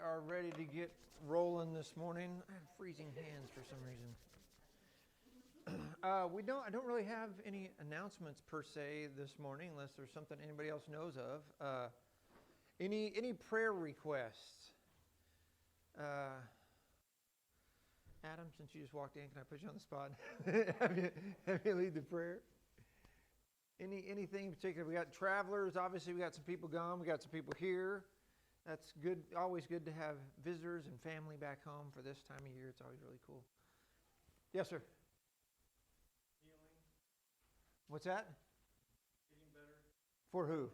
are ready to get rolling this morning. I have freezing hands for some reason. I don't really have any announcements per se this morning, unless there's something anybody else knows of. Any prayer requests? Adam, since you just walked in, can I put you on the spot? have you lead the prayer? Anything in particular? We got travelers. Obviously, we got some people gone. We got some people here. That's good. Always good to have visitors and family back home for this time of year. It's always really cool. Yes, sir. Healing. What's that? Getting better. For who?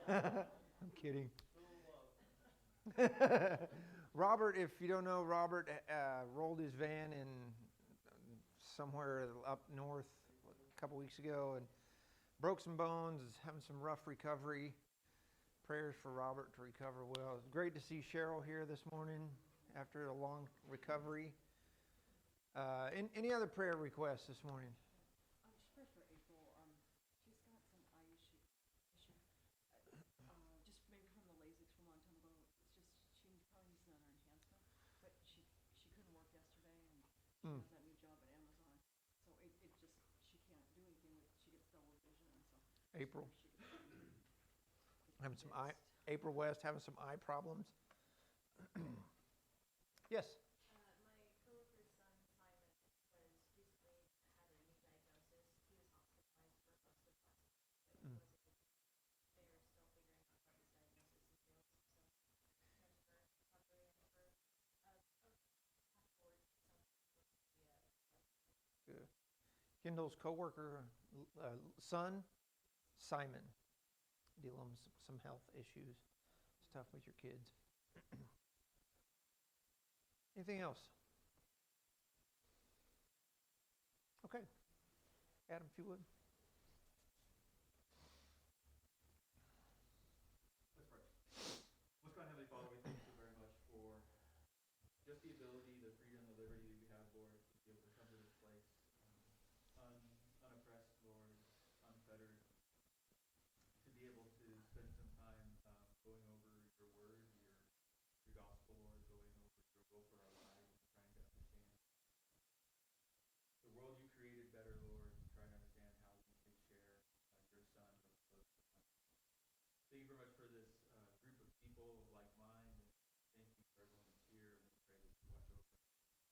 Me. I'm kidding. Full of love. Robert, if you don't know, Robert rolled his van in somewhere up north a couple weeks ago and broke some bones, is having some rough recovery. Prayers for Robert to recover well. It's great to see Cheryl here this morning after a long recovery. Any other prayer requests this morning? Just pray for April. She's got some eye issue. Just maybe from the LASIK from a long time ago. It's just she probably needs another enhancement, but she couldn't work yesterday, and she has that new job at Amazon. So it just she can't do anything with. She gets double vision, and so April. Having some fixed. April West having some eye problems. Yes. My coworker's son Simon was recently had a new diagnosis. He was hospitalized for most of last week, but he wasn't. They're still figuring out what his diagnosis entails. So prayers for recovery and for a path forward. Good. Kendall's coworker, son, Simon, dealing with some health issues. It's tough with your kids. Anything else? Okay. Adam, if you would. Let's pray. Most God, Heavenly Father, we thank you very much for just the ability, the freedom, the liberty that we have, Lord, to be able to come to this place unoppressed, Lord, unfettered, to be able to spend some time going over your word, your gospel, Lord, going over your will for our lives, and trying to understand the world you created better, Lord, and trying to understand how we can share your Son with those around us. Thank you very much for this group of people like mine, and thank you for everyone that's here, and we pray that you watch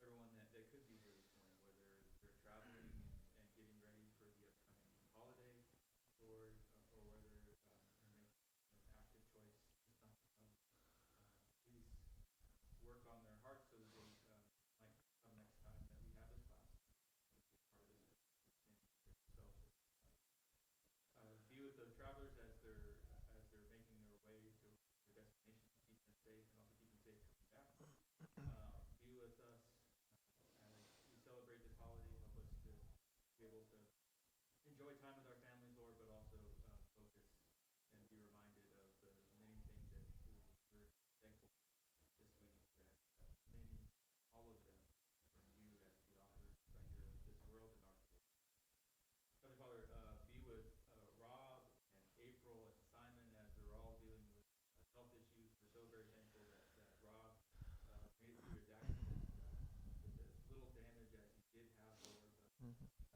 over everyone that could be here this morning, whether they're traveling and getting ready for the upcoming holiday, Lord, or whether they're making an active choice just not to come. Please work on their hearts so that they might come next time that we have this class. Part of this fellowship. Be with the travelers as they're making their way to their destination. Keep them safe and also keep them safe coming back. Be with us as we celebrate this holiday. Help us to be able to enjoy time with our families, Lord, but also focus and be reminded of the many things that we're thankful for this week, that many, all of them, from you as the author and creator of this world and our world. Heavenly Father, be with Rob and April and Simon as they're all dealing with health issues. We're so very thankful that Rob made it through his accident with as little damage as he did have, Lord.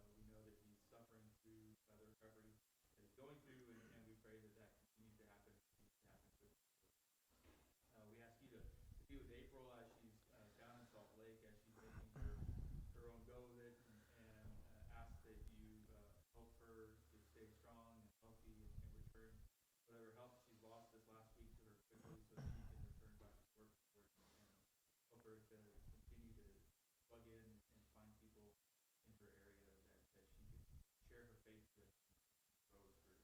But we know that he's suffering through the recovery that he's going through, and we pray that continues to happen quickly. We ask you to be with April as she's down in Salt Lake, as she's making her own go of it, and ask that you help her to stay strong and healthy and return whatever health she's lost this last week to her quickly so that she can return back to work and help her to continue to plug in and find people in her area that she can share her faith with and grow spiritually.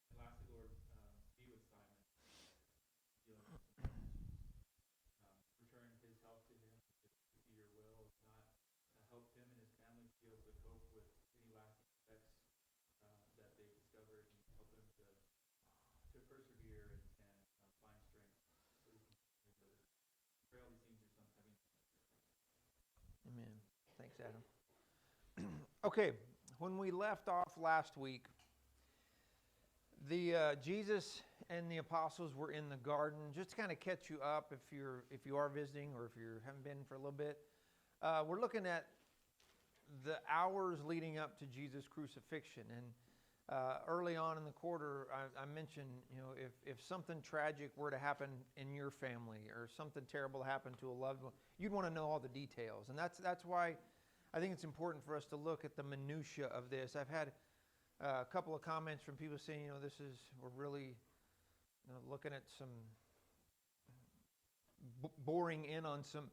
And lastly, Lord, be with Simon dealing with some health issues. Return his health to him to be your will. If not, help him and his family to be able to cope with any lasting effects that they discovered, and help them to persevere and find strength so we can continue to pray all these things in your son's heavenly name. Amen. Thanks, Adam. Okay, when we left off last week, the Jesus and the apostles were in the garden. Just to kind of catch you up if you are visiting or if you haven't been for a little bit. We're looking at the hours leading up to Jesus' crucifixion. And early on in the quarter, I mentioned, if something tragic were to happen in your family or something terrible happen to a loved one, you'd want to know all the details. And that's why I think it's important for us to look at the minutia of this. I've had a couple of comments from people saying, we're really looking at some boring in on some,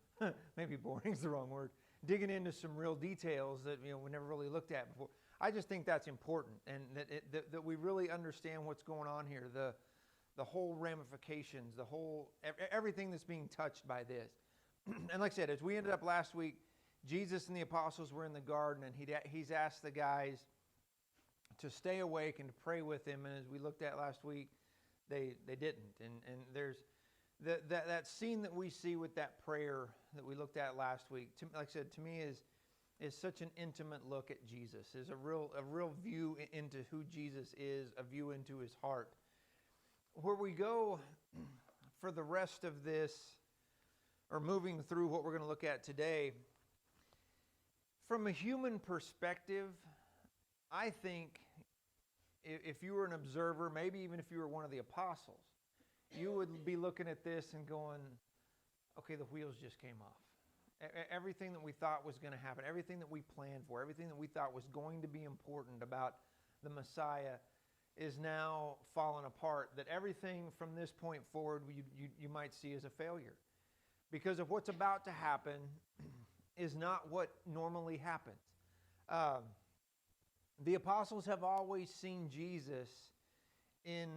maybe boring is the wrong word, digging into some real details that we never really looked at before. I just think that's important, and that we really understand what's going on here, the whole ramifications, everything that's being touched by this. And like I said, as we ended up last week, Jesus and the apostles were in the garden, and he's asked the guys to stay awake and to pray with him. And as we looked at last week, they didn't. And there's that scene that we see with that prayer that we looked at last week. Like I said, to me is such an intimate look at Jesus. Is a real view into who Jesus is, a view into his heart. Where we go for the rest of this, or moving through what we're going to look at today, from a human perspective, I think if you were an observer, maybe even if you were one of the apostles, you would be looking at this and going, okay, the wheels just came off. Everything that we thought was going to happen, everything that we planned for, everything that we thought was going to be important about the Messiah is now falling apart. That everything from this point forward you might see as a failure. Because of what's about to happen is not what normally happens. The apostles have always seen Jesus in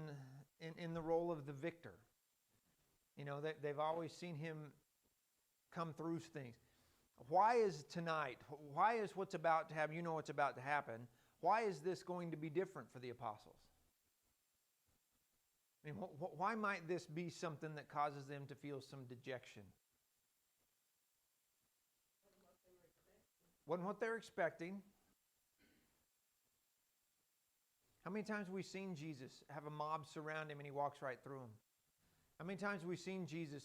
the role of the victor. They've always seen him come through things. Why is tonight, why is what's about to happen, what's about to happen, why is this going to be different for the apostles? I mean, why might this be something that causes them to feel some dejection? Wasn't what they're expecting. How many times have we seen Jesus have a mob surround him and he walks right through them? How many times have we seen Jesus,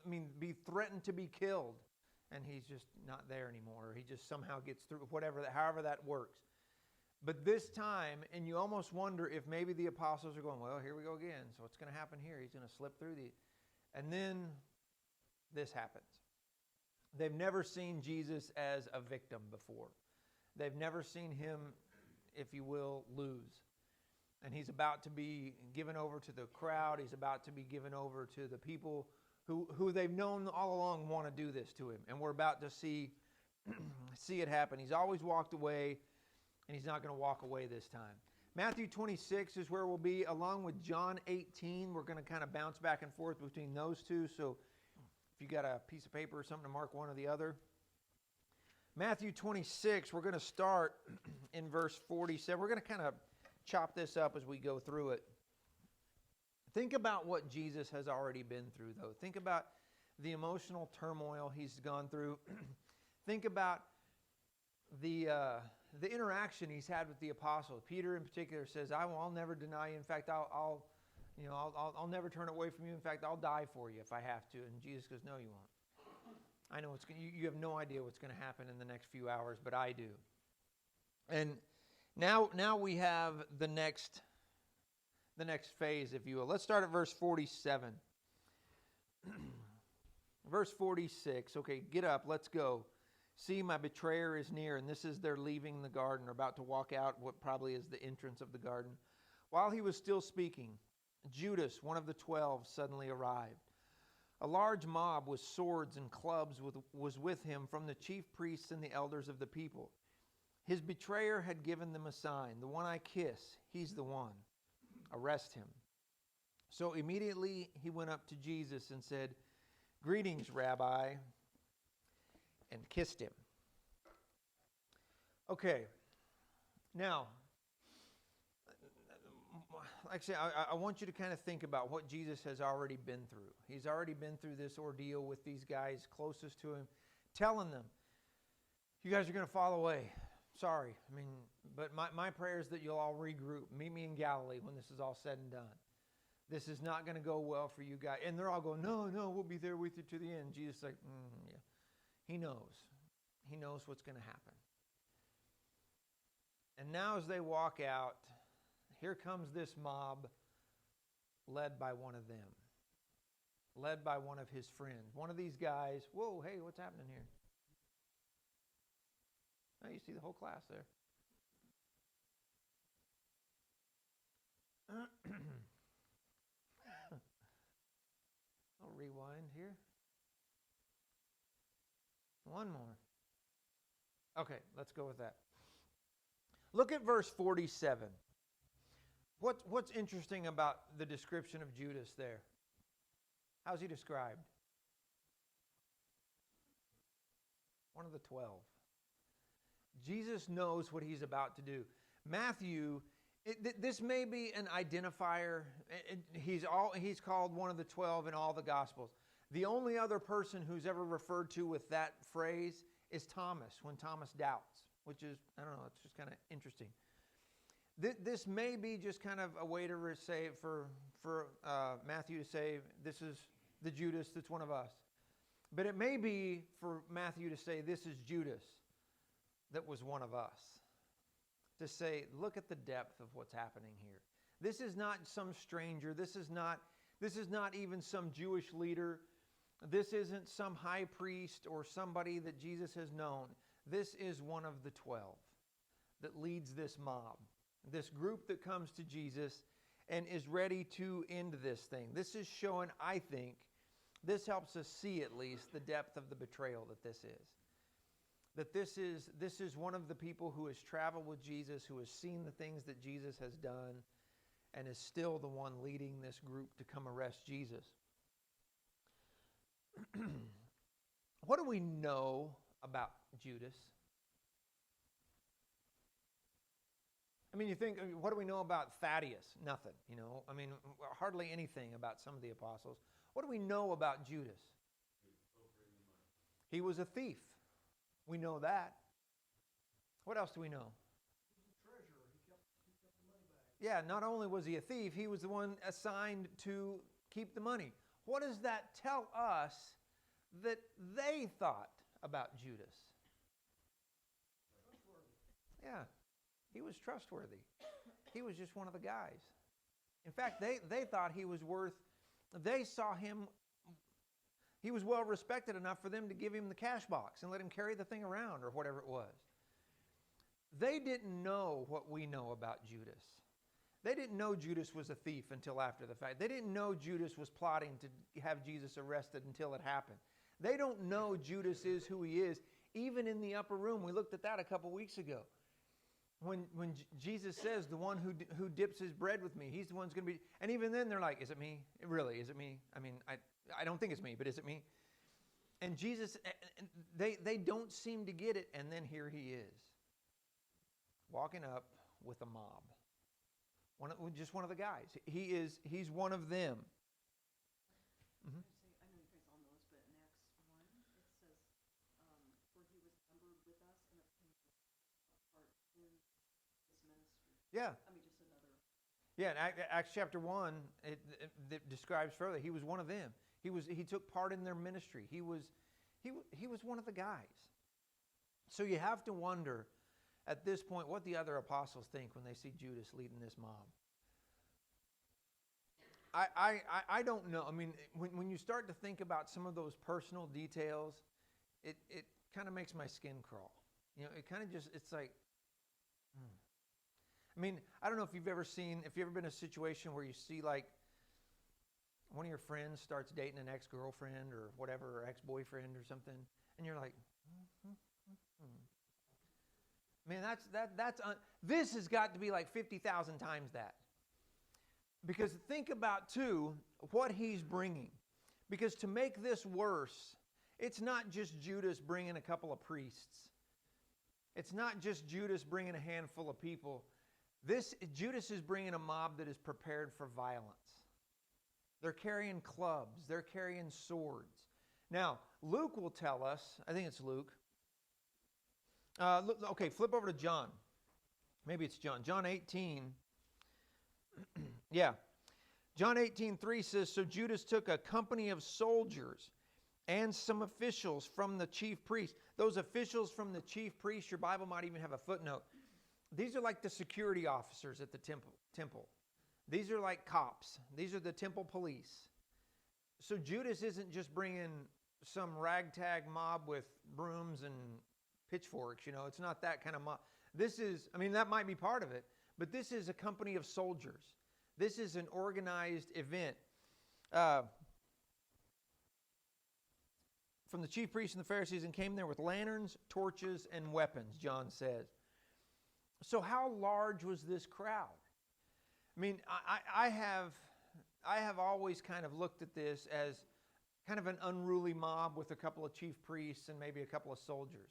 be threatened to be killed and he's just not there anymore, or he just somehow gets through, however that works. But this time, and you almost wonder if maybe the apostles are going, well, here we go again. So what's going to happen here? He's going to slip through and then this happens. They've never seen Jesus as a victim before. They've never seen him, if you will, lose. And he's about to be given over to the crowd. He's about to be given over to the people who they've known all along want to do this to him. And we're about to see it happen. He's always walked away, and he's not going to walk away this time. Matthew 26 is where we'll be, along with John 18. We're going to kind of bounce back and forth between those two. So if you got a piece of paper or something to mark one or the other. Matthew 26, we're going to start in verse 47. We're going to kind of chop this up as we go through it. Think about what Jesus has already been through, though. Think about the emotional turmoil he's gone through. Think about the interaction he's had with the apostles. Peter, in particular, says, "I'll never deny you. In fact, I'll never turn away from you. In fact, I'll die for you if I have to." And Jesus goes, "No, you won't. I know you have no idea what's going to happen in the next few hours, but I do." And now we have the next phase, if you will. Let's start at verse 47. Verse 46. Okay, get up, let's go. "See, my betrayer is near," and this is they're leaving the garden, or about to walk out what probably is the entrance of the garden. "While he was still speaking, Judas, one of the 12, suddenly arrived. A large mob with swords and clubs was with him from the chief priests and the elders of the people. His betrayer had given them a sign, 'The one I kiss, he's the one. Arrest him.' So immediately he went up to Jesus and said, 'Greetings, Rabbi,' and kissed him." Okay, now, like I say, I want you to kind of think about what Jesus has already been through. He's already been through this ordeal with these guys closest to him, telling them, "You guys are going to fall away. Sorry. But my prayer is that you'll all regroup. Meet me in Galilee when this is all said and done." This is not going to go well for you guys. And they're all going, no, we'll be there with you to the end. Jesus is like, yeah. He knows. He knows what's going to happen. And now as they walk out, here comes this mob led by one of them. Led by one of his friends. One of these guys, whoa, hey, what's happening here? Now you see the whole class there. I'll rewind here. One more. Okay, let's go with that. Look at verse 47. What's interesting about the description of Judas there? How's he described? One of the 12. Jesus knows what he's about to do. Matthew, this may be an identifier. He's called one of the 12 in all the Gospels. The only other person who's ever referred to with that phrase is Thomas, when Thomas doubts, which is, I don't know, it's just kind of interesting. This may be just kind of a way to say for Matthew to say, this is the Judas that's one of us. But it may be for Matthew to say, this is Judas that was one of us. To say, look at the depth of what's happening here. This is not some stranger. This is not even some Jewish leader. This isn't some high priest or somebody that Jesus has known. This is one of the 12 that leads this mob, this group that comes to Jesus and is ready to end this thing. This is showing, I think, this helps us see at least the depth of the betrayal that this is. That this is one of the people who has traveled with Jesus, who has seen the things that Jesus has done, and is still the one leading this group to come arrest Jesus. What do we know about Judas? I mean, you think, what do we know about Thaddeus? Nothing, I mean, hardly anything about some of the apostles. What do we know about Judas? He was a thief. We know that. What else do we know? He was a treasurer. He kept the money back. Yeah, not only was he a thief, he was the one assigned to keep the money. What does that tell us that they thought about Judas? Trustworthy. Yeah, he was trustworthy. He was just one of the guys. In fact, they thought he was they saw him, he was well respected enough for them to give him the cash box and let him carry the thing around or whatever it was. They didn't know what we know about Judas. They didn't know Judas was a thief until after the fact. They didn't know Judas was plotting to have Jesus arrested until it happened. They don't know Judas is who he is, even in the upper room. We looked at that a couple weeks ago. When Jesus says, the one who dips his bread with me, he's the one who's going to be... And even then they're like, is it me? Really, is it me? I mean, I don't think it's me, but is it me? And Jesus, they don't seem to get it. And then here he is, walking up with a mob. Just one of the guys. He's one of them. Mm-hmm. I know you guys all know this, but in Acts 1, it says, for he was numbered with us and obtained a part in this ministry. Yeah. I mean, just another. Yeah, in Acts chapter 1, it describes further. He was one of them. He took part in their ministry. He was one of the guys. So you have to wonder at this point what the other apostles think when they see Judas leading this mob. I don't know. I mean, when you start to think about some of those personal details, it kind of makes my skin crawl. It kind of just, it's like, I mean, I don't know if you've ever been in a situation where you see like one of your friends starts dating an ex-girlfriend or whatever, or ex-boyfriend or something, and you're like, man, this has got to be like 50,000 times that. Because think about, too, what he's bringing. Because to make this worse, it's not just Judas bringing a couple of priests. It's not just Judas bringing a handful of people. Judas is bringing a mob that is prepared for violence. They're carrying clubs. They're carrying swords. Now, Luke will tell us, I think it's Luke. Okay, flip over to John. Maybe it's John. John 18. Yeah. John 18:3 says, so Judas took a company of soldiers and some officials from the chief priests. Those officials from the chief priests, your Bible might even have a footnote. These are like the security officers at the temple. These are like cops. These are the temple police. So Judas isn't just bringing some ragtag mob with brooms and pitchforks, it's not that kind of mob. That might be part of it, but this is a company of soldiers. This is an organized event. From the chief priests and the Pharisees, and came there with lanterns, torches, and weapons, John says. So how large was this crowd? I have always kind of looked at this as kind of an unruly mob with a couple of chief priests and maybe a couple of soldiers.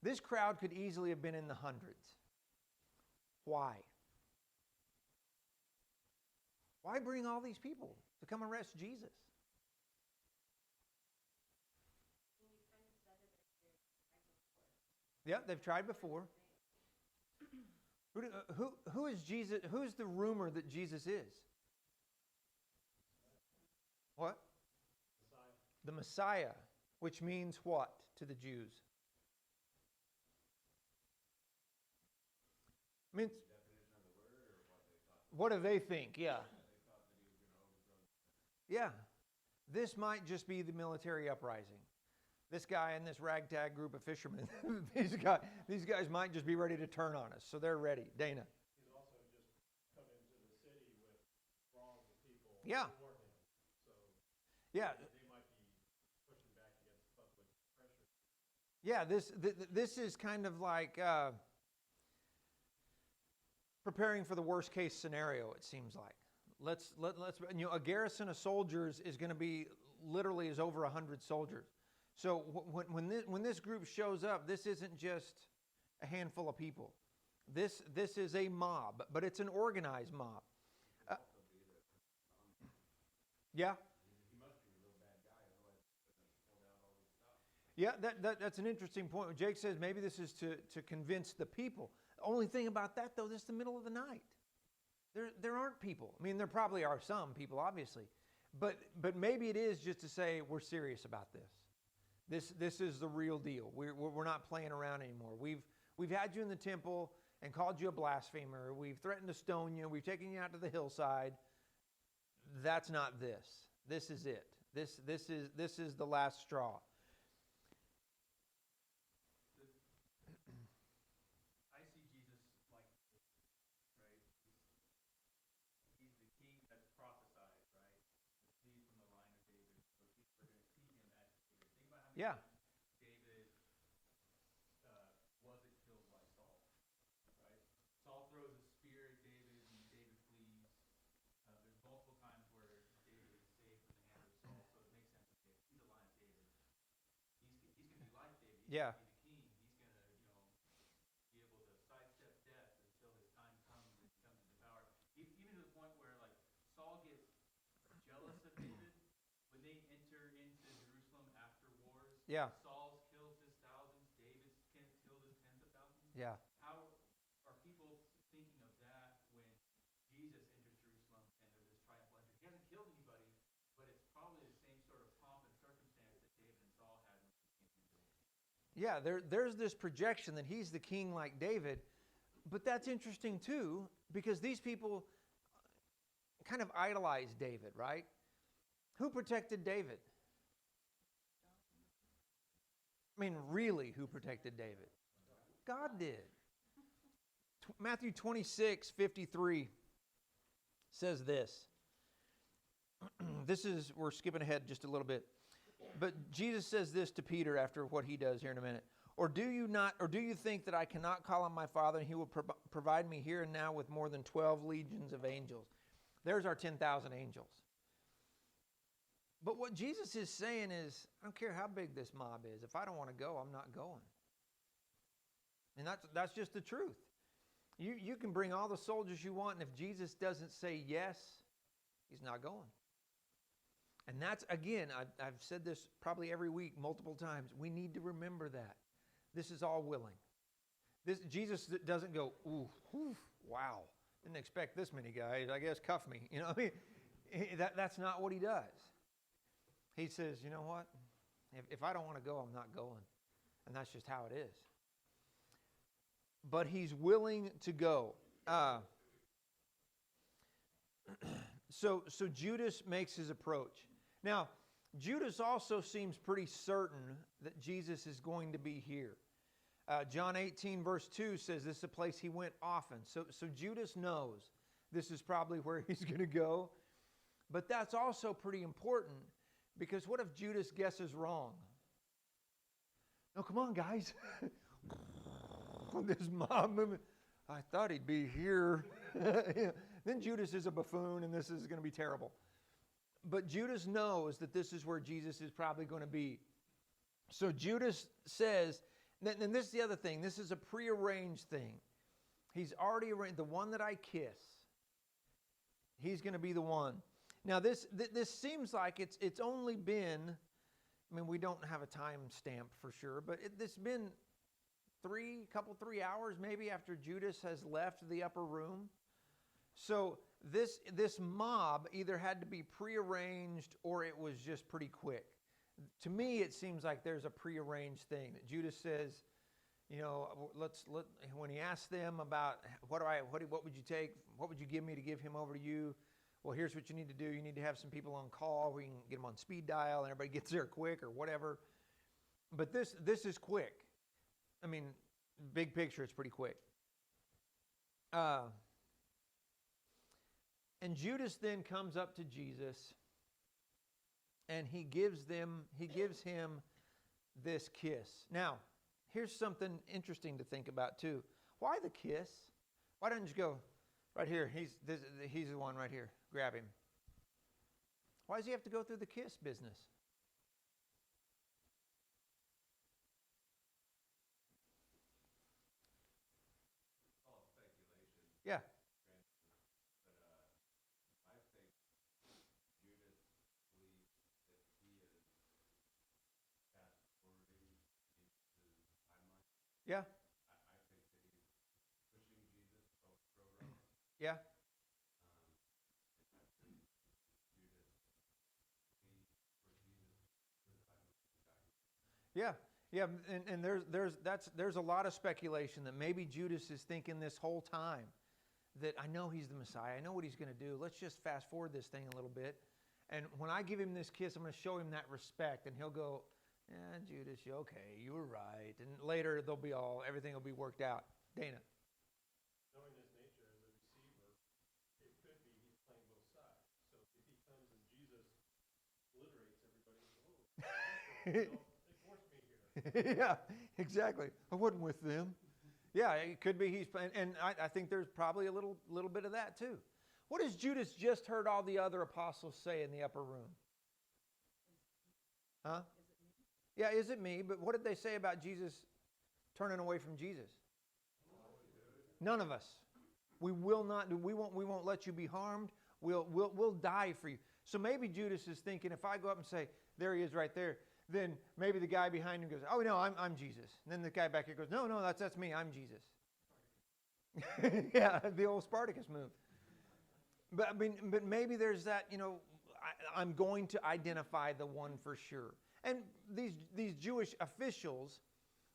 This crowd could easily have been in the hundreds. Why? Why bring all these people to come arrest Jesus? Yeah, they've tried before. Who is Jesus? Who's the rumor that Jesus is? What? Messiah. The Messiah, which means what to the Jews? Means what do they think? Yeah. Yeah. This might just be the military uprising. This guy and this ragtag group of fishermen, these guys might just be ready to turn on us, so they're ready. Dana. He's also just come into the city with throngs of people Yeah. for him. So Yeah. they might be pushing back against public pressure. Yeah, this is kind of like preparing for the worst case scenario, it seems like. Let's a garrison of soldiers is going to be literally is over 100 soldiers. So when this group shows up, this isn't just a handful of people. This is a mob, but it's an organized mob. Yeah. He must be a real bad guy, otherwise he doesn't pull down all this stuff. Yeah, that's an interesting point. Jake says maybe this is to convince the people. The only thing about that, though, this is the middle of the night. There aren't people. There probably are some people, obviously. But maybe it is just to say we're serious about this. This is the real deal. We're not playing around anymore. We've had you in the temple and called you a blasphemer. We've threatened to stone you. We've taken you out to the hillside. That's not this. This is it. This is the last straw. I see Jesus like this, right? He's the king that's prophesied, right? The seed from the line of David. So people are going to see him as David. Think about how many Yeah. times David wasn't killed by Saul, right? Saul throws a spear at David and David flees. There's multiple times where David is saved from the hand of Saul, so it makes sense. Okay, he's a line of David. He's going to be like David. He's Yeah. going to be the king. He's going to, be able to sidestep death until his time comes and he comes into power. Even to the point where, like, Saul gets jealous of David when they enter into Jerusalem after wars. Yeah. Saul's killed his thousands. David's killed his tens of thousands. Yeah. How are people thinking of that when Jesus enters Jerusalem and there's this triumphal entry? He hasn't killed anybody, but it's probably the same sort of pomp and circumstance that David and Saul had when he came into it. Yeah, there's this projection that he's the king like David, but that's interesting too because these people kind of idolize David, right? Who protected David? Really, who protected David? God did. Matthew 26:53 says this. We're skipping ahead just a little bit. But Jesus says this to Peter after what he does here in a minute. Or do you think that I cannot call on my Father and he will provide me here and now with more than 12 legions of angels? There's our 10,000 angels. But what Jesus is saying is, I don't care how big this mob is. If I don't want to go, I'm not going. And that's just the truth. You can bring all the soldiers you want, and if Jesus doesn't say yes, he's not going. And that's, again, I've said this probably every week, multiple times. We need to remember that. This is all willing. Jesus doesn't go, ooh, wow, didn't expect this many guys. I guess cuff me. That's not what he does. He says, you know what? If I don't want to go, I'm not going. And that's just how it is. But he's willing to go. So Judas makes his approach. Now, Judas also seems pretty certain that Jesus is going to be here. John 18 verse 2 says this is a place he went often. So Judas knows this is probably where he's going to go. But that's also pretty important, because what if Judas guesses wrong? No, come on, guys. This mob movement. I thought he'd be here. Then Judas is a buffoon, and this is going to be terrible. But Judas knows that this is where Jesus is probably going to be. So Judas says, and this is the other thing, this is a prearranged thing. He's already arranged, the one that I kiss, he's going to be the one. Now this seems like it's only been, I mean, we don't have a time stamp for sure, but it's been 3 hours maybe after Judas has left the upper room. So this mob either had to be prearranged or it was just pretty quick. To me, it seems like there's a prearranged thing that Judas says, you know, when he asked them about what would you take, what would you give me to give him over to you? Well, here's what you need to do. You need to have some people on call. We can get them on speed dial, and everybody gets there quick or whatever. But this is quick. I mean, big picture, it's pretty quick. And Judas then comes up to Jesus, and he gives him this kiss. Now, here's something interesting to think about too. Why the kiss? Why don't you go right here? He's the one right here. Grab him. Why does he have to go through the kiss business? All speculation. Yeah. Yeah. I think that he's pushing Jesus program. Yeah. Yeah. Yeah, and there's a lot of speculation that maybe Judas is thinking this whole time that I know he's the Messiah. I know what he's going to do. Let's just fast forward this thing a little bit. And when I give him this kiss, I'm going to show him that respect. And he'll go, yeah, Judas, okay, you were right. And later everything will be worked out. Dana. Knowing his nature as a receiver, it could be he's playing both sides. So if he comes and Jesus obliterates everybody, they forced me here. Yeah, exactly. I wasn't with them. Yeah, it could be he's playing. And I think there's probably a little bit of that too. What has Judas just heard all the other apostles say in the upper room? Huh? Yeah, is it me? But what did they say about Jesus turning away from Jesus? None of us. We will not do. We won't let you be harmed. We'll die for you. So maybe Judas is thinking, if I go up and say, there he is right there, then maybe the guy behind him goes, oh no, I'm Jesus. And then the guy back here goes, no, that's me. I'm Jesus. Yeah, the old Spartacus move. But maybe there's that. I'm going to identify the one for sure. And these Jewish officials,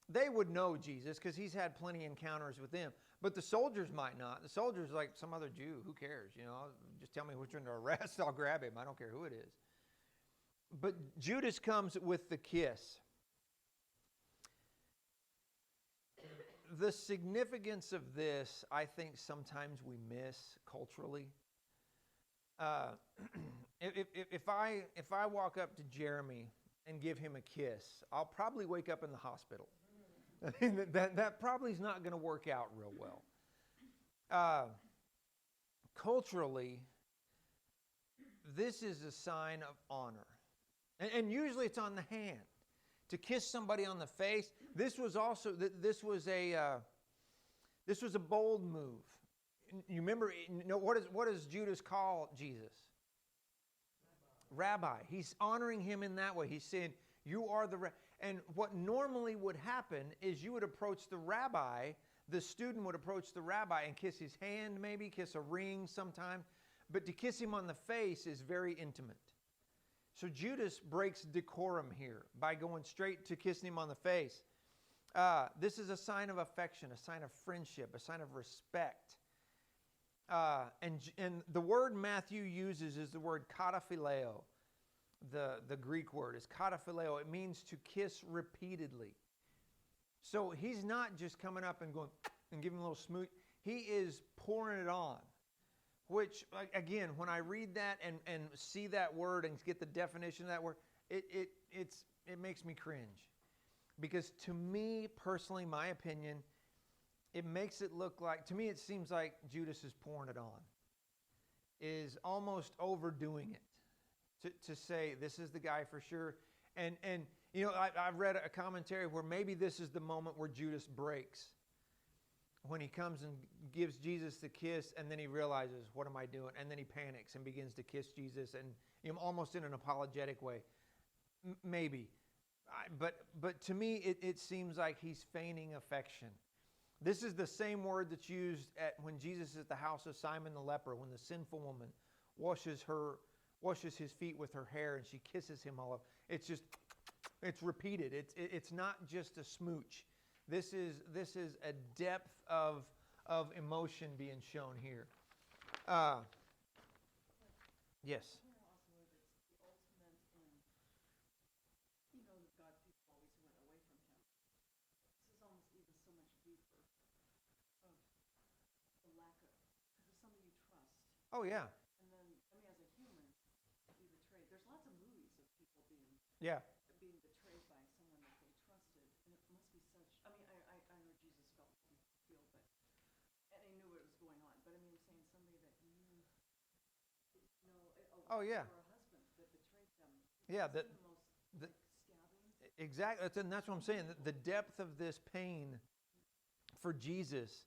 they would know Jesus because he's had plenty of encounters with them. But the soldiers might not. The soldiers like some other Jew. Who cares? Just tell me which one to arrest. I'll grab him. I don't care who it is. But Judas comes with the kiss. The significance of this, I think sometimes we miss culturally. If I walk up to Jeremy and give him a kiss, I'll probably wake up in the hospital. I mean, that probably is not going to work out real well. Culturally, this is a sign of honor. And usually it's on the hand. To kiss somebody on the face, this was a bold move. You remember, what does Judas call Jesus? Rabbi. He's honoring him in that way. He's saying, you are the rabbi. And what normally would happen is you would approach the rabbi, the student would approach the rabbi and kiss his hand maybe, kiss a ring sometime. But to kiss him on the face is very intimate. So Judas breaks decorum here by going straight to kissing him on the face. This is a sign of affection, a sign of friendship, a sign of respect. And the word Matthew uses is the word kataphileo. The Greek word is kataphileo. It means to kiss repeatedly. So he's not just coming up and going and giving a little smooch. He is pouring it on. Which, again, when I read that and see that word and get the definition of that word, it makes me cringe. Because to me, personally, my opinion, it makes it look like, to me it seems like Judas is pouring it on. Is almost overdoing it. To say, this is the guy for sure. And you know, I've read a commentary where maybe this is the moment where Judas breaks. When he comes and gives Jesus the kiss, and then he realizes, what am I doing? And then he panics and begins to kiss Jesus, and you know, almost in an apologetic way. Maybe. But to me, it seems like he's feigning affection. This is the same word that's used when Jesus is at the house of Simon the leper, when the sinful woman washes his feet with her hair, and she kisses him all up. It's repeated. It's not just a smooch. This is a depth of emotion being shown here. Yes. Here also it's the ultimate in, you know, God people always went away from him. This is almost even so much deeper of the lack of, because it's somebody you trust. Oh yeah. And then, I mean, as a human, to be betrayed. There's lots of movies of people being Yeah. betrayed by someone that they trusted, and it must be such. I mean, I know Jesus felt what we feel, but and he knew what was going on. But I mean, saying somebody that you know, Oh yeah. or a husband that betrayed them. Yeah. The most scathing. Exactly. And that's what I'm saying. The depth of this pain for Jesus.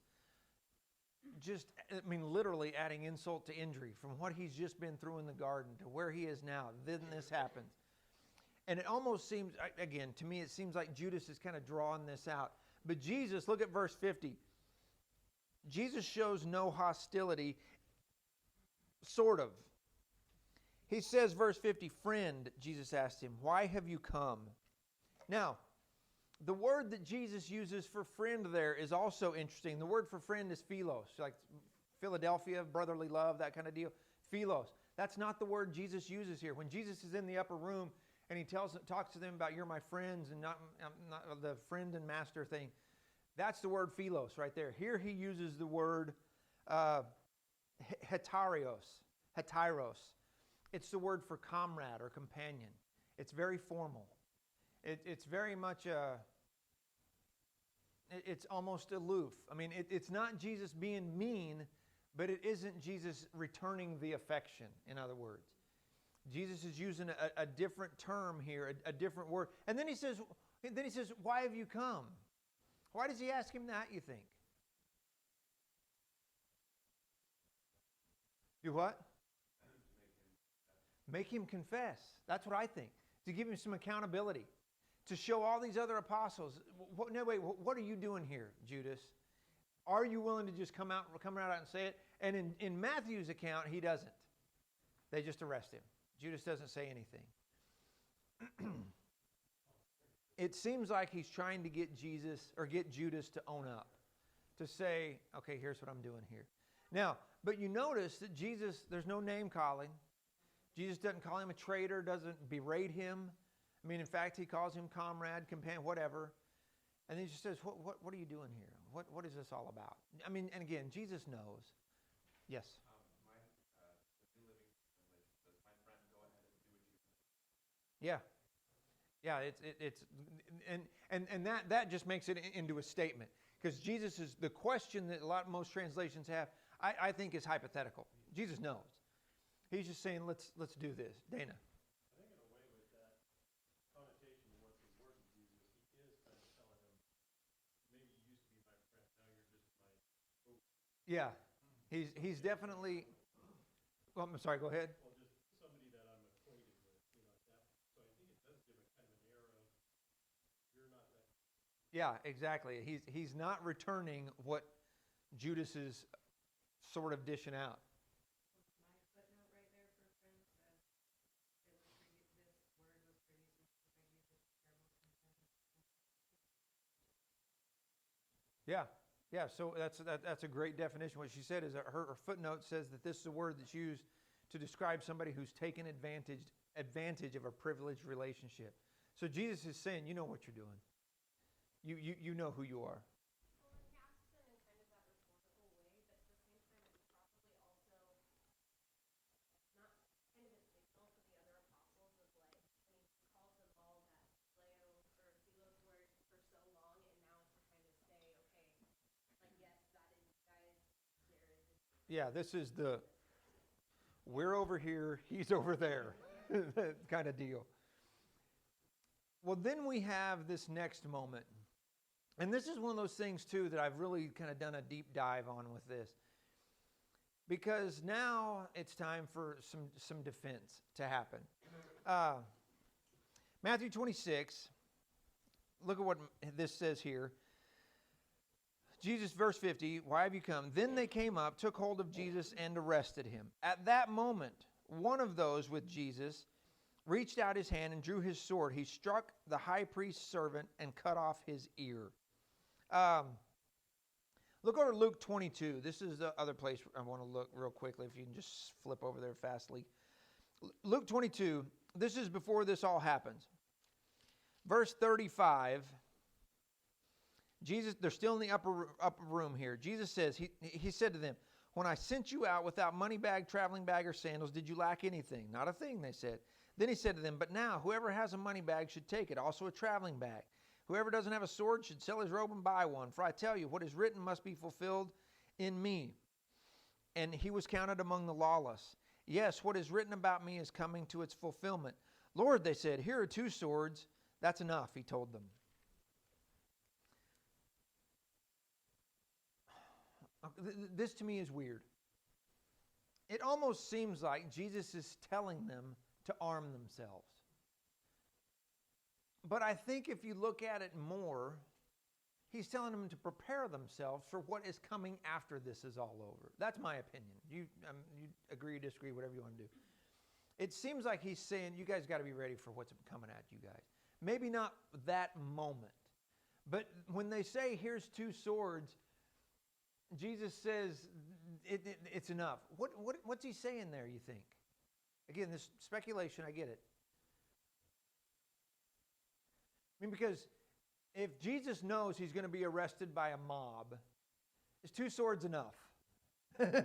Just, I mean, literally adding insult to injury from what he's just been through in the garden to where he is now. Then this happens. And it almost seems, again, to me, it seems like Judas is kind of drawing this out. But Jesus, look at verse 50. Jesus shows no hostility, sort of. He says, verse 50, friend, Jesus asked him, why have you come? Now, the word that Jesus uses for friend there is also interesting. The word for friend is philos, like Philadelphia, brotherly love, that kind of deal. Philos. That's not the word Jesus uses here. When Jesus is in the upper room and he talks to them about you're my friends and not the friend and master thing, that's the word philos right there. Here he uses the word heteros. It's the word for comrade or companion. It's very formal. It's very much it's almost aloof. I mean, it's not Jesus being mean, but it isn't Jesus returning the affection, in other words. Jesus is using a different term here, a different word. And then he says, why have you come? Why does he ask him that, you think? Do what? Make him confess. That's what I think. To give him some accountability. To show all these other apostles, what are you doing here, Judas? Are you willing to just come out and say it? And in Matthew's account, he doesn't. They just arrest him. Judas doesn't say anything. It seems like he's trying to get Judas to own up. To say, okay, here's what I'm doing here. Now, but you notice that Jesus, there's no name calling. Jesus doesn't call him a traitor, doesn't berate him. I mean, in fact, he calls him comrade, companion, whatever. And then he just says, what are you doing here? What is this all about? I mean, and again, Jesus knows. Yes? The New Living Translation says, my friend, go ahead and do what you want. Yeah. Yeah, and that just makes it into a statement. Because Jesus is, the question that most translations have, I think is hypothetical. Jesus knows. He's just saying, let's do this. Dana? I think in a way with that connotation to what's important to Jesus, he is kind of telling him, maybe you used to be my friend, now you're just my foe. Yeah. He's definitely, well, I'm sorry, go ahead. Well, just somebody that I'm acquainted with, that. So I think it does give a kind of an air of, you're not that. Yeah, exactly. He's not returning what Judas is sort of dishing out. But Yeah, yeah. So that's a great definition. What she said is that her footnote says that this is a word that's used to describe somebody who's taken advantage of a privileged relationship. So Jesus is saying, you know what you're doing. You know who you are. Well, and he asks them in kind of that rhetorical way, but at the same time, it's probably also not kind of a signal to the other apostles of like, I mean, he calls them all that Leo or Philos word for so long, and now to kind of say, okay, like, yes, that is you guys, there is this. Yeah, this is the we're over here, he's over there kind of deal. Well, then we have this next moment. And this is one of those things, too, that I've really kind of done a deep dive on with this. Because now it's time for some defense to happen. Matthew 26, look at what this says here. Jesus, verse 50, why have you come? Then they came up, took hold of Jesus, and arrested him. At that moment, one of those with Jesus reached out his hand and drew his sword. He struck the high priest's servant and cut off his ear. Look over Luke 22. This is the other place I want to look real quickly, if you can just flip over there fastly. Luke 22, this is before this all happens. Verse 35, Jesus, they're still in the upper room here. Jesus says, he said to them, when I sent you out without money bag, traveling bag, or sandals, did you lack anything? Not a thing, they said. Then he said to them, but now whoever has a money bag should take it, also a traveling bag. Whoever doesn't have a sword should sell his robe and buy one. For I tell you, what is written must be fulfilled in me. And he was counted among the lawless. Yes, what is written about me is coming to its fulfillment. Lord, they said, here are 2 swords. That's enough, he told them. This to me is weird. It almost seems like Jesus is telling them to arm themselves. But I think if you look at it more, he's telling them to prepare themselves for what is coming after this is all over. That's my opinion. You agree, disagree, whatever you want to do. It seems like he's saying, you guys got to be ready for what's coming at you guys. Maybe not that moment. But when they say, here's 2 swords, Jesus says, it's enough. What's he saying there, you think? Again, this speculation, I get it. I mean, because if Jesus knows he's going to be arrested by a mob, is 2 swords enough?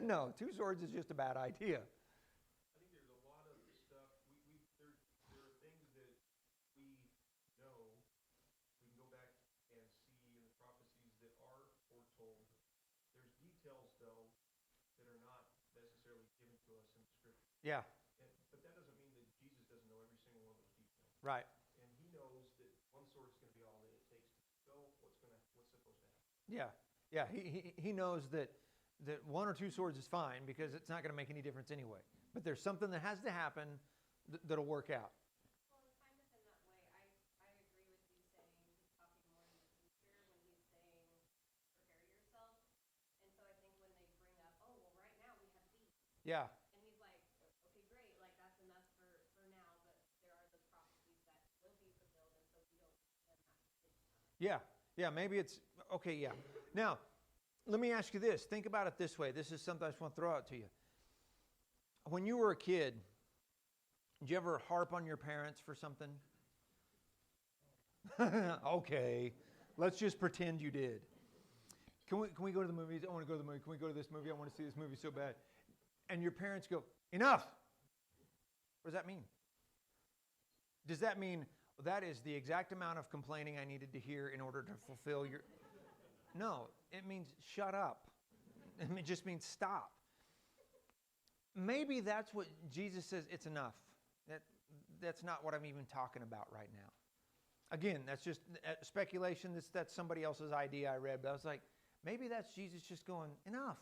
No, 2 swords is just a bad idea. I think there's a lot of stuff, there are things that we know, we can go back and see in the prophecies that are foretold. There's details, though, that are not necessarily given to us in the Scripture. Yeah. But that doesn't mean that Jesus doesn't know every single one of those details. Right. And he knows that one sword's going to be all that it takes to go, what's supposed to happen. Yeah. Yeah. He knows that 1 or 2 swords is fine because it's not going to make any difference anyway. But there's something that has to happen that'll work out. Well, and kind of in that way, I agree with you saying he's talking more in the future when he's saying prepare yourself. And so I think when they bring up, oh, well, right now we have these. Yeah. And he's like, okay, great, like that's enough for now, but there are those prophecies that will be fulfilled, and so we don't then have to take time. Yeah. Yeah. Maybe it's okay. Yeah. Now, let me ask you this. Think about it this way. This is something I just want to throw out to you. When you were a kid, did you ever harp on your parents for something? Okay. Let's just pretend you did. Can we go to the movies? I want to go to the movie. Can we go to this movie? I want to see this movie so bad. And your parents go, enough. What does that mean? Does that mean that is the exact amount of complaining I needed to hear in order to fulfill your... No, it means shut up. It just means stop. Maybe that's what Jesus says, it's enough. That's not what I'm even talking about right now. Again, that's just speculation. That's somebody else's idea I read. But I was like, maybe that's Jesus just going, enough.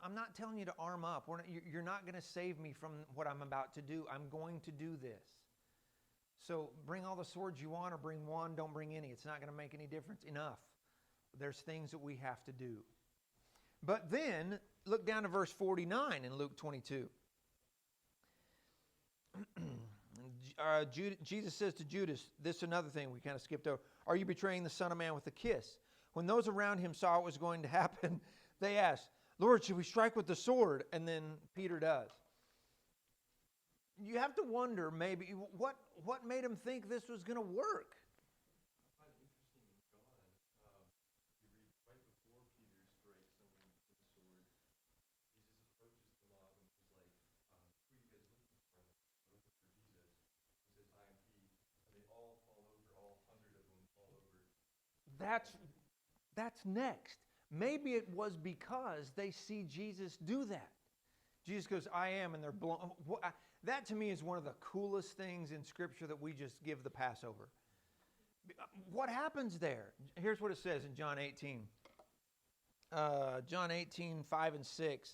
I'm not telling you to arm up. You're not going to save me from what I'm about to do. I'm going to do this. So bring all the swords you want or bring 1. Don't bring any. It's not going to make any difference. Enough. There's things that we have to do. But then, look down to verse 49 in Luke 22. Jesus says to Judas, this is another thing we kind of skipped over. Are you betraying the Son of Man with a kiss? When those around him saw what was going to happen, they asked, Lord, should we strike with the sword? And then Peter does. You have to wonder maybe what made him think this was going to work. I find it interesting in John, you read right before Peter strikes someone with a sword, Jesus approaches the mob and he's like, who are you guys looking for? They're looking for Jesus. He says, I am he. And they all fall over, all 100 of them fall over. That's next. Maybe it was because they see Jesus do that. Jesus goes, I am, and they're blown. That to me is one of the coolest things in Scripture that we just give the Passover. What happens there? Here's what it says in John 18. John 18, 5 and 6.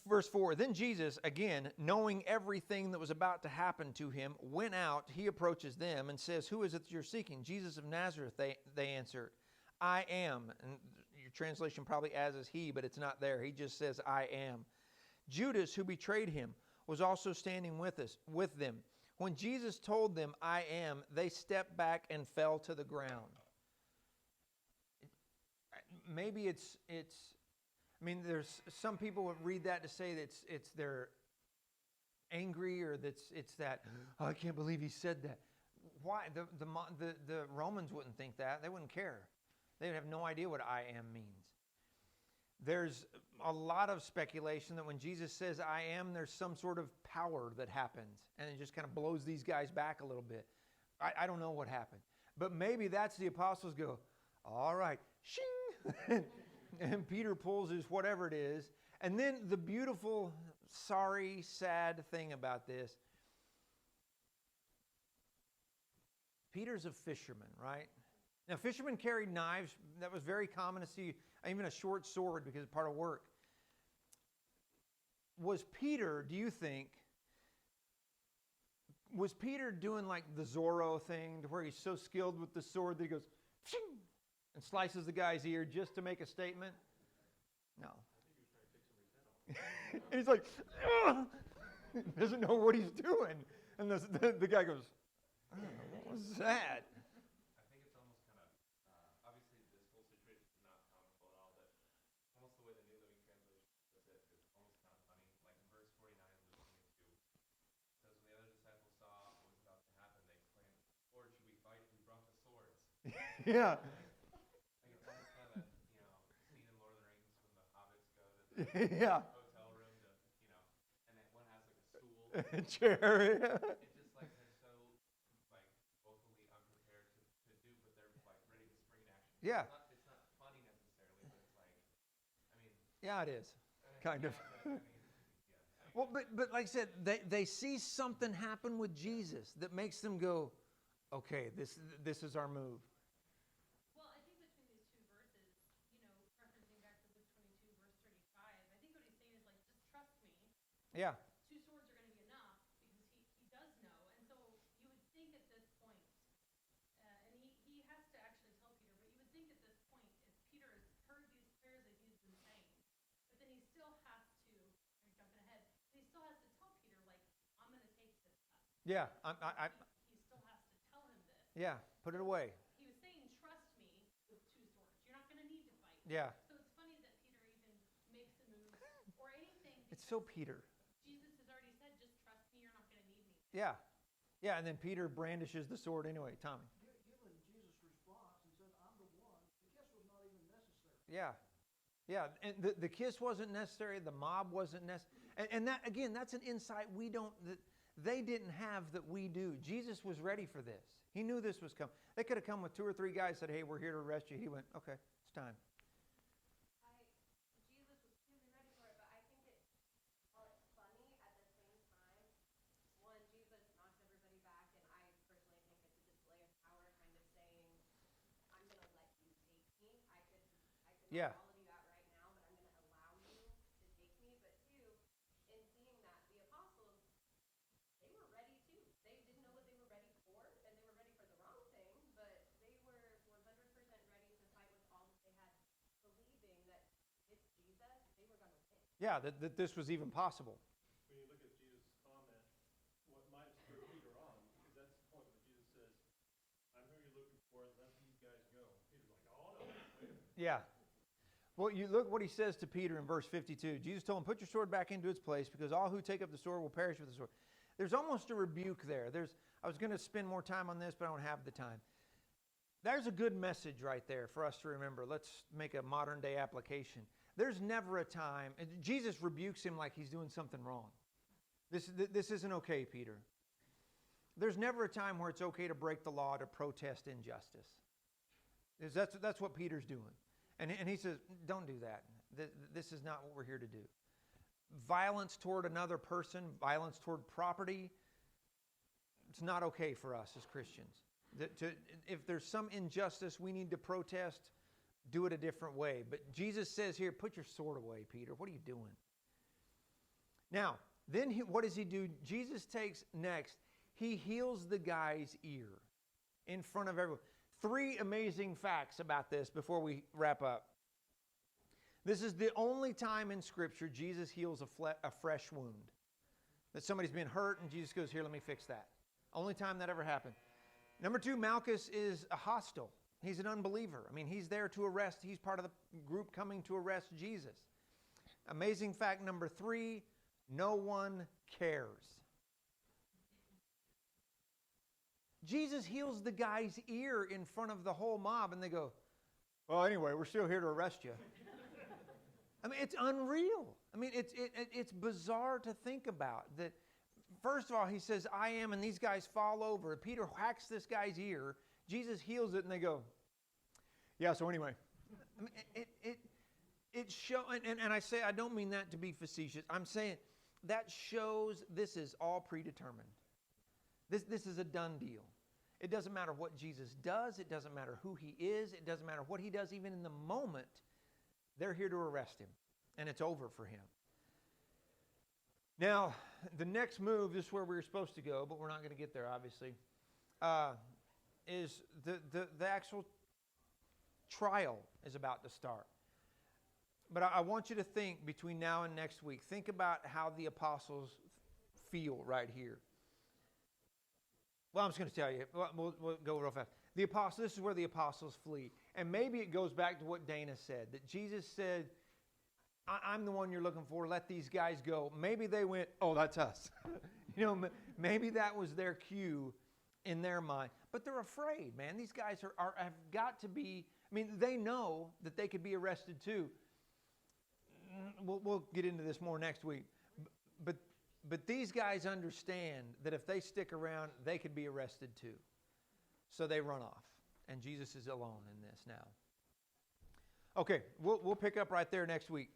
Verse 4, then Jesus, again, knowing everything that was about to happen to him, went out. He approaches them and says, who is it that you're seeking? Jesus of Nazareth, they answer. I am. And your translation probably as is he, but it's not there. He just says, I am. Judas, who betrayed him, was also standing with them. When Jesus told them, I am, they stepped back and fell to the ground. Maybe it's I mean, there's some people would read that to say that it's they're angry, or it's that, oh, I can't believe he said that. Why? The Romans wouldn't think that. They wouldn't care. They would have no idea what I am means. There's a lot of speculation that when Jesus says I am, there's some sort of power that happens, and it just kind of blows these guys back a little bit. I don't know what happened. But maybe that's the apostles go, all right, shing! And Peter pulls his whatever it is. And then the beautiful, sorry, sad thing about this, Peter's a fisherman, right? Now, fishermen carried knives. That was very common to see, even a short sword, because it's part of work. Was Peter, do you think, was Peter doing like the Zorro thing, to where he's so skilled with the sword that he goes, pshing, and slices the guy's ear just to make a statement? No. I think he was trying to take somebody's head off. And he's like, ugh! He doesn't know what he's doing. And the guy goes, oh, what was that? I think it's almost kind of, obviously this whole situation is not comical at all, but almost the way the New Living Translation says it is almost kind of funny. Like in verse 49 of Luke 22, it says, when the other disciples saw what was about to happen, they exclaimed, Lord, should we fight? We brought the swords. Yeah. Like it's almost kind of that, scene in Lord of the Rings when the hobbits go to the Yeah. hotel room to, and then one has like a stool. Chair. It's just like they're so like vocally unprepared to do, but they're like ready to spring into action. Yeah. It's not funny necessarily, but it's like, I mean. Yeah, it is. Kind of. Yeah, but, I mean, yeah. Well, but like I said, they see something happen with Jesus that makes them go, okay, this is our move. Well, I think between these two verses, referencing back to Luke 22, verse 35, I think what he's saying is like, just trust me. Yeah. 2 swords are going to be enough, because he does know. And so you would think at this point, and he has to actually tell Peter, but you would think at this point, if Peter has heard these prayers that he's been saying, but then he still has to, you're jumping ahead, but he still has to tell Peter, like, I'm going to take this up. Yeah. He still has to tell him this. Yeah. Put it away. He was saying, trust me with 2 swords. You're not going to need to fight. Yeah. So it's funny that Peter even makes a move or anything. It's so because Peter. Jesus has already said, just trust me, you're not going to need me. Yeah. Yeah, and then Peter brandishes the sword anyway. Tommy. Given Jesus' response and said, I'm the one, the kiss was not even necessary. Yeah. Yeah, and the kiss wasn't necessary. The mob wasn't necessary. And that, again, that's an insight that they didn't have that we do. Jesus was ready for this. He knew this was coming. They could have come with 2 or 3 guys and said, hey, we're here to arrest you. He went, okay, it's time. Jesus was clearly ready for it, but I think while it's funny, at the same time, one, Jesus knocks everybody back, and I personally think it's a display of power, kind of saying, I'm going to let you take me. I could Yeah. knock all of you out right now, but I'm going to allow you to take me. But 2, in seeing that, the apostles, they were ready too. They didn't know what they were ready for, and they were ready for the wrong thing, but they were 100% ready to fight with all that they had, believing that it's Jesus, they were going to win. Yeah, that this was even possible. When you look at Jesus' comment, what might spur Peter on, because that's the point where Jesus says, I'm who you're looking for, let these guys go. Yeah. Well, you look what he says to Peter in verse 52. Jesus told him, put your sword back into its place because all who take up the sword will perish with the sword. There's almost a rebuke there. I was going to spend more time on this, but I don't have the time. There's a good message right there for us to remember. Let's make a modern day application. There's never a time, Jesus rebukes him like he's doing something wrong. This isn't okay, Peter. There's never a time where it's okay to break the law to protest injustice. That's what Peter's doing. And he says, don't do that. This is not what we're here to do. Violence toward another person, violence toward property, it's not okay for us as Christians. If there's some injustice we need to protest, do it a different way. But Jesus says here, put your sword away, Peter. What are you doing? Now, then what does he do? Jesus takes next, he heals the guy's ear in front of everyone. 3 amazing facts about this before we wrap up. This is the only time in Scripture Jesus heals a fresh wound. That somebody's been hurt and Jesus goes, here, let me fix that. Only time that ever happened. Number 2, Malchus is a hostile. He's an unbeliever. I mean, he's there to arrest. He's part of the group coming to arrest Jesus. Amazing fact number 3, no one cares. Jesus heals the guy's ear in front of the whole mob, and they go, well, anyway, we're still here to arrest you. I mean, it's unreal. I mean, it's bizarre to think about that. First of all, he says, I am, and these guys fall over. Peter whacks this guy's ear. Jesus heals it, and they go, yeah, so anyway. I mean, it shows, and I say, I don't mean that to be facetious. I'm saying that shows this is all predetermined. This is a done deal. It doesn't matter what Jesus does. It doesn't matter who he is. It doesn't matter what he does. Even in the moment, they're here to arrest him, and it's over for him. Now, the next move, this is where we were supposed to go, but we're not going to get there, obviously, is the actual trial is about to start. But I want you to think between now and next week, think about how the apostles feel right here. Well, I'm just going to tell you. We'll go real fast. This is where the apostles flee. And maybe it goes back to what Dana said, that Jesus said, I'm the one you're looking for. Let these guys go. Maybe they went, oh, that's us. Maybe that was their cue in their mind. But they're afraid, man. These guys have got to be, they know that they could be arrested too. We'll get into this more next week. But these guys understand that if they stick around, they could be arrested too. So they run off. And Jesus is alone in this now. Okay, we'll pick up right there next week.